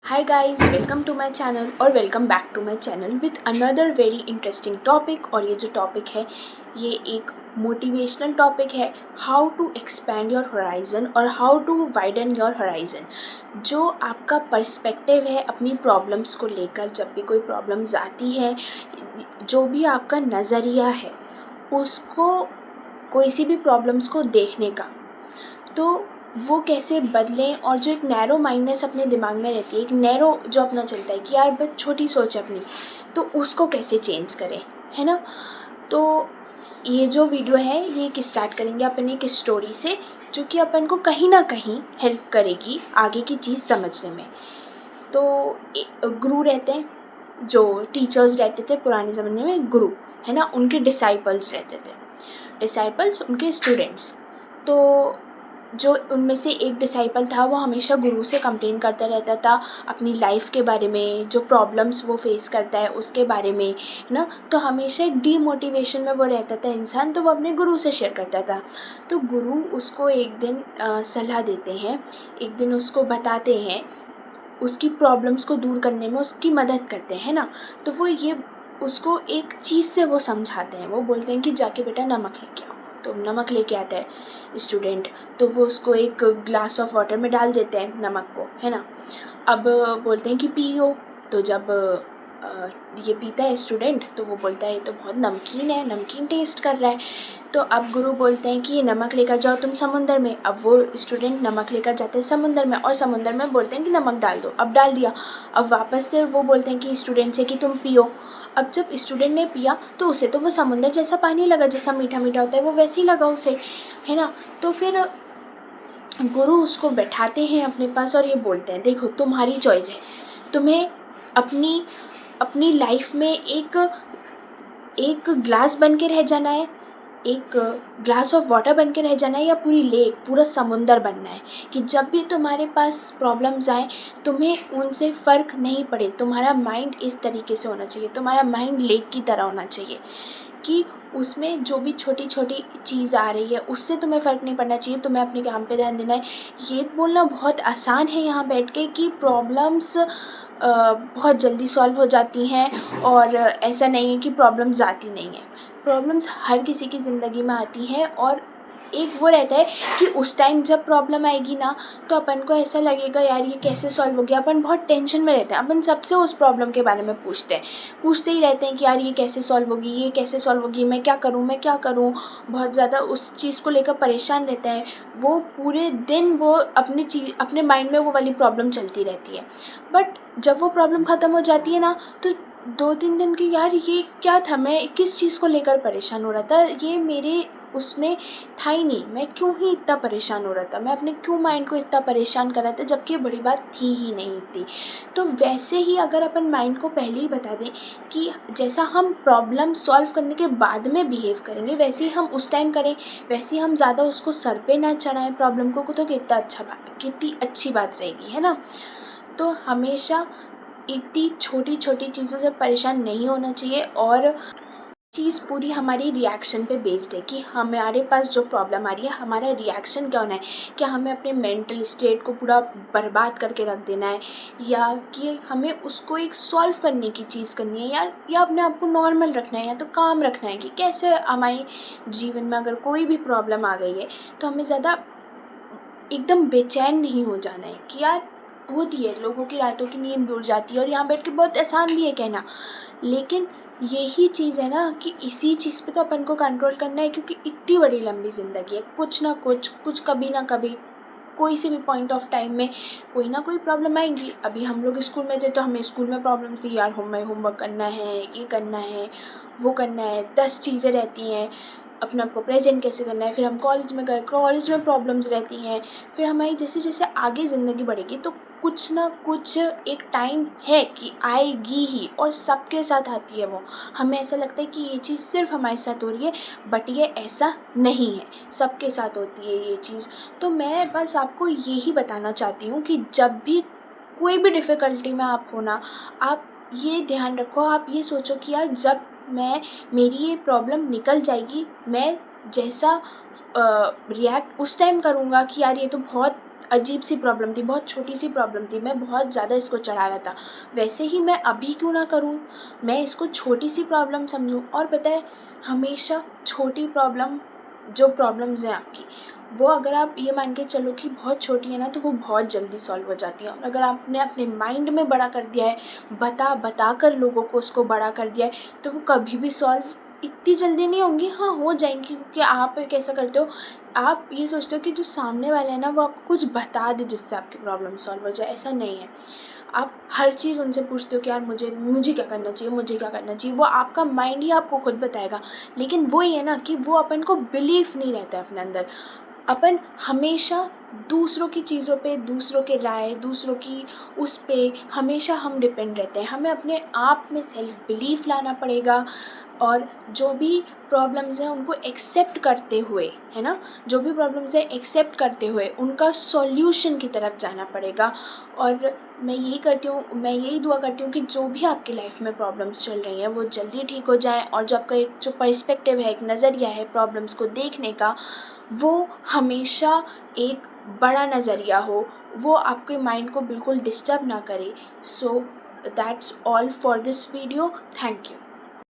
Hi guys, welcome to my channel और welcome back to my channel with another very interesting topic। और ये जो topic है ये एक मोटिवेशनल टॉपिक है, how to expand your horizon और how to widen your horizon. जो आपका पर्सपेक्टिव है अपनी प्रॉब्लम्स को लेकर, जब भी कोई प्रॉब्लम्स आती है, जो भी आपका नज़रिया है उसको, कोई सी भी प्रॉब्लम्स को देखने का, तो वो कैसे बदलें। और जो एक नैरो माइंडनेस अपने दिमाग में रहती है, एक नैरो जो अपना चलता है कि यार बस छोटी सोच अपनी, तो उसको कैसे चेंज करें, है ना। तो ये जो वीडियो है ये एक स्टार्ट करेंगे अपन एक स्टोरी से, जो कि अपन को कहीं ना कहीं हेल्प करेगी आगे की चीज़ समझने में। तो गुरु रहते हैं, जो टीचर्स रहते थे पुराने ज़माने में, गुरु है ना, उनके डिसाइपल्स रहते थे, डिसाइपल्स उनके स्टूडेंट्स। तो जो उनमें से एक डिसाइपल था वो हमेशा गुरु से कंप्लेन करता रहता था अपनी लाइफ के बारे में, जो प्रॉब्लम्स वो फेस करता है उसके बारे में, है ना। तो हमेशा एक डीमोटिवेशन में वो रहता था इंसान, तो वो अपने गुरु से शेयर करता था। तो गुरु उसको एक दिन सलाह देते हैं, एक दिन उसको बताते हैं, उसकी प्रॉब्लम्स को दूर करने में उसकी मदद करते हैं ना। तो वो ये उसको एक चीज़ से वो समझाते हैं, वो बोलते हैं कि जाके बेटा नमक लेके आओ। तो नमक लेके आता है स्टूडेंट, तो वो उसको एक ग्लास ऑफ वाटर में डाल देते हैं नमक को, है ना। अब बोलते हैं कि पियो। तो जब ये पीता है स्टूडेंट, तो वो बोलता है ये तो बहुत नमकीन है, नमकीन टेस्ट कर रहा है। तो अब गुरु बोलते हैं कि ये नमक लेकर जाओ तुम समुंदर में। अब वो स्टूडेंट नमक लेकर जाते हैं समुंदर में, और समुंदर में बोलते हैं कि नमक डाल दो। अब डाल दिया। अब वापस से वो बोलते हैं कि स्टूडेंट से कि तुम पियो। अब जब स्टूडेंट ने पिया तो उसे तो वो समुंदर जैसा पानी लगा, जैसा मीठा मीठा होता है वो वैसे ही लगा उसे, है ना। तो फिर गुरु उसको बैठाते हैं अपने पास और ये बोलते हैं देखो तुम्हारी चॉइस है, तुम्हें अपनी अपनी लाइफ में एक एक ग्लास बन के रह जाना है, एक ग्लास ऑफ वाटर बन के रह जाना है, या पूरी लेक, पूरा समुंदर बनना है कि जब भी तुम्हारे पास प्रॉब्लम्स आए तुम्हें उनसे फ़र्क नहीं पड़े। तुम्हारा माइंड इस तरीके से होना चाहिए, तुम्हारा माइंड लेक की तरह होना चाहिए कि उसमें जो भी छोटी छोटी चीज़ आ रही है उससे तुम्हें फ़र्क नहीं पड़ना चाहिए, तुम्हें अपने काम पे ध्यान देना है। ये बोलना बहुत आसान है यहाँ बैठ के कि प्रॉब्लम्स बहुत जल्दी सॉल्व हो जाती हैं, और ऐसा नहीं है कि प्रॉब्लम्स आती नहीं हैं। प्रॉब्लम्स हर किसी की ज़िंदगी में आती हैं, और एक वो रहता है कि उस टाइम जब प्रॉब्लम आएगी ना, तो अपन को ऐसा लगेगा यार ये कैसे सॉल्व हो गया। अपन बहुत टेंशन में रहते हैं, अपन सबसे उस प्रॉब्लम के बारे में पूछते ही रहते हैं कि यार ये कैसे सॉल्व होगी, ये कैसे सॉल्व होगी, मैं क्या करूँ, मैं क्या करूँ। बहुत ज़्यादा उस चीज़ को लेकर परेशान रहते हैं। वो पूरे दिन वो अपने माइंड में वो वाली प्रॉब्लम चलती रहती है। बट जब वो प्रॉब्लम ख़त्म हो जाती है ना, तो 2-3 दिन की, यार ये क्या था, मैं किस चीज़ को लेकर परेशान हो रहा था, ये मेरे उसमें था ही नहीं, मैं क्यों ही इतना परेशान हो रहा था, मैं अपने क्यों माइंड को इतना परेशान कर रहा था, जबकि ये बड़ी बात थी ही नहीं इतनी। तो वैसे ही अगर अपन माइंड को पहले ही बता दें कि जैसा हम प्रॉब्लम सॉल्व करने के बाद में बिहेव करेंगे वैसे ही हम उस टाइम करें, वैसे ही हम ज़्यादा उसको सर पे ना चढ़ाएं प्रॉब्लम को, तो कितनी अच्छी बात रहेगी, है ना। तो हमेशा इतनी छोटी छोटी चीज़ों से परेशान नहीं होना चाहिए। और चीज़ पूरी हमारी रिएक्शन पे बेस्ड है कि हमारे पास जो प्रॉब्लम आ रही है हमारा रिएक्शन क्या होना है। क्या हमें अपने मेंटल स्टेट को पूरा बर्बाद करके रख देना है, या कि हमें उसको एक सॉल्व करने की चीज़ करनी है, या अपने आप को नॉर्मल रखना है, या तो काम रखना है। कि कैसे हमारे जीवन में अगर कोई भी प्रॉब्लम आ गई है तो हमें ज़्यादा एकदम बेचैन नहीं हो जाना है। कि यार होती है, लोगों की रातों की नींद भी उड़ जाती है, और यहाँ बैठ के बहुत आसान भी है कहना, लेकिन यही चीज़ है ना कि इसी चीज़ पे तो अपन को कंट्रोल करना है। क्योंकि इतनी बड़ी लंबी ज़िंदगी है, कुछ ना कुछ कभी ना कभी कोई से भी पॉइंट ऑफ टाइम में कोई ना कोई प्रॉब्लम आएगी। अभी हम लोग स्कूल में थे तो हमें स्कूल में प्रॉब्लम्स थी, यार होमवर्क करना है, ये करना है, वो करना है, 10 चीज़ें रहती हैं, अपने आप को प्रेजेंट कैसे करना है। फिर हम कॉलेज में गए, कॉलेज में प्रॉब्लम्स रहती हैं। फिर हमारी जैसे जैसे आगे ज़िंदगी बढ़ेगी तो कुछ ना कुछ एक टाइम है कि आएगी ही, और सबके साथ आती है वो। हमें ऐसा लगता है कि ये चीज़ सिर्फ हमारे साथ हो रही है, बट ये ऐसा नहीं है, सबके साथ होती है ये चीज़। तो मैं बस आपको यही बताना चाहती हूँ कि जब भी कोई भी डिफ़िकल्टी में आप हो ना, आप ये ध्यान रखो, आप ये सोचो कि यार जब मेरी ये प्रॉब्लम निकल जाएगी, मैं जैसा रिएक्ट उस टाइम करूँगा कि यार ये तो बहुत अजीब सी प्रॉब्लम थी, बहुत छोटी सी प्रॉब्लम थी, मैं बहुत ज़्यादा इसको चढ़ा रहा था, वैसे ही मैं अभी क्यों ना करूँ, मैं इसको छोटी सी प्रॉब्लम समझूँ। और पता है, हमेशा छोटी प्रॉब्लम, जो प्रॉब्लम्स हैं आपकी, वो अगर आप ये मान के चलो कि बहुत छोटी है ना, तो वो बहुत जल्दी सॉल्व हो जाती है। और अगर आपने अपने माइंड में बड़ा कर दिया है, बता कर लोगों को उसको बड़ा कर दिया है, तो वो कभी भी सॉल्व इतनी जल्दी नहीं होंगी। हाँ, हो जाएंगी, क्योंकि आप एक ऐसा करते हो, आप ये सोचते हो कि जो सामने वाला है ना, वो आपको कुछ बता दे जिससे आपकी प्रॉब्लम सॉल्व हो जाए। ऐसा नहीं है, आप हर चीज़ उनसे पूछते हो कि यार मुझे क्या करना चाहिए, मुझे क्या करना चाहिए। वो आपका माइंड ही आपको खुद बताएगा, लेकिन वो ये है ना कि वो अपन को बिलीफ नहीं रहता है अपने अंदर। अपन हमेशा दूसरों की चीज़ों पे, दूसरों के राय, दूसरों की उस पे हमेशा हम डिपेंड रहते हैं। हमें अपने आप में सेल्फ बिलीफ लाना पड़ेगा, और जो भी प्रॉब्लम्स हैं उनको एक्सेप्ट करते हुए, है ना, जो भी प्रॉब्लम्स हैं एक्सेप्ट करते हुए उनका सॉल्यूशन की तरफ जाना पड़ेगा। और मैं यही दुआ करती हूँ कि जो भी आपकी लाइफ में प्रॉब्लम्स चल रही हैं वो जल्दी ठीक हो जाएं, और जो आपका एक जो पर्सपेक्टिव है, एक नज़रिया है प्रॉब्लम्स को देखने का, वो हमेशा एक बड़ा नज़रिया हो, वो आपके माइंड को बिल्कुल डिस्टर्ब ना करे। So that's all for this video. Thank you.